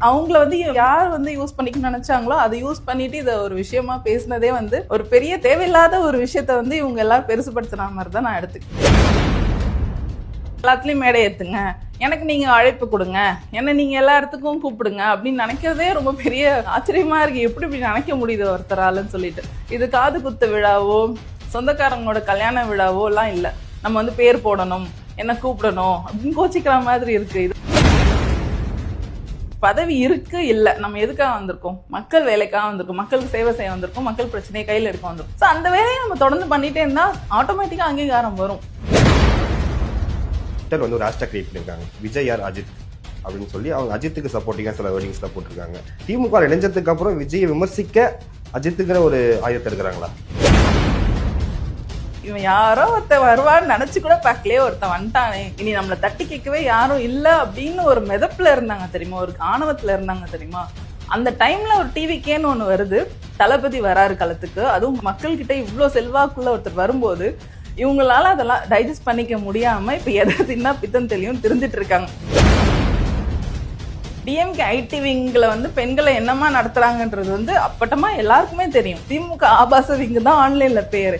அவங்கள வந்து யார் வந்து யூஸ் பண்ணிக்கணும்னு நினைச்சாங்களோ அதை யூஸ் பண்ணிட்டு இதை ஒரு விஷயமா பேசினதே வந்து ஒரு பெரிய தேவையில்லாத ஒரு விஷயத்த வந்து இவங்க எல்லாரும் பெருசுபடுத்தின மாதிரி தான் நான் எடுத்துக்கிறேன். எல்லாத்துலயும் மேடை ஏத்துங்க, எனக்கு நீங்க அழைப்பு கொடுங்க, என்ன நீங்க எல்லா இடத்துக்கும் கூப்பிடுங்க அப்படின்னு நினைக்கிறதே ரொம்ப பெரிய ஆச்சரியமா இருக்கு. எப்படி இப்படி நினைக்க முடியுது ஒருத்தராலன்னு சொல்லிட்டு. இது காது குத்து விழாவோ சொந்தக்காரங்களோட கல்யாண விழாவோ எல்லாம் இல்லை. நம்ம வந்து பேர் போடணும், என்ன கூப்பிடணும் அப்படின்னு கோச்சிக்கிற மாதிரி இருக்கு. இது பதவி இருக்கு இல்ல, நம்ம எதுக்காக வந்திருக்கோம்? மக்கள் வேலைக்காக வந்திருக்கோம், மக்களுக்கு சேவை செய்ய வந்திருக்கோம், மக்கள் பிரச்சனையை கையில் எடுக்க வந்திருக்கோம். ஸோ அந்த வேலையை நம்ம தொடர்ந்து பண்ணிட்டே இருந்தா ஆட்டோமேட்டிக்கா அங்கீகாரம் வரும். வந்து ஒரு ஹேஷ்டாக் கிரியேட் பண்ணிருக்காங்க, விஜய் ஆர் அஜித் அப்படின்னு சொல்லி. அவங்க அஜித்துக்கு சப்போர்ட்டிங்கா சில வேர்டிங்ஸ்ல போட்டிருக்காங்க. திமுக இணைஞ்சதுக்கு அப்புறம் விஜயை விமர்சிக்க அஜித்துங்கிற ஒரு ஆயுதத்தை எடுக்கிறாங்களா? இவன் யாரோ ஒருத்தன் வருவான்னு நினைச்சு கூட பார்க்கலையே, ஒருத்தன் வந்துட்டானே, இனி நம்மளை தட்டி கேட்கவே யாரும் இல்ல அப்படின்னு ஒரு மிதப்புல இருந்தாங்க தெரியுமா, ஒரு ஆணவத்துல இருந்தாங்க தெரியுமா. அந்த டைம்ல ஒரு டிவிக்கேன்னு ஒண்ணு வருது, தளபதி வராரு களத்துக்கு, அதுவும் மக்கள் கிட்ட இவ்வளவு செல்வாக்குள்ள ஒருத்தர் வரும்போது இவங்களால அதெல்லாம் டைஜஸ்ட் பண்ணிக்க முடியாம இப்ப எதை தின்னா பித்தம் தெளியும் திருந்துட்டு இருக்காங்க. டிஎம்கே ஐடி விங்ல வந்து பெண்களை என்னமா நடத்துறாங்கன்றது வந்து அப்பட்டமா எல்லாருக்குமே தெரியும். திமுக ஆபாச விங்கு தான் ஆன்லைன்ல பேரு.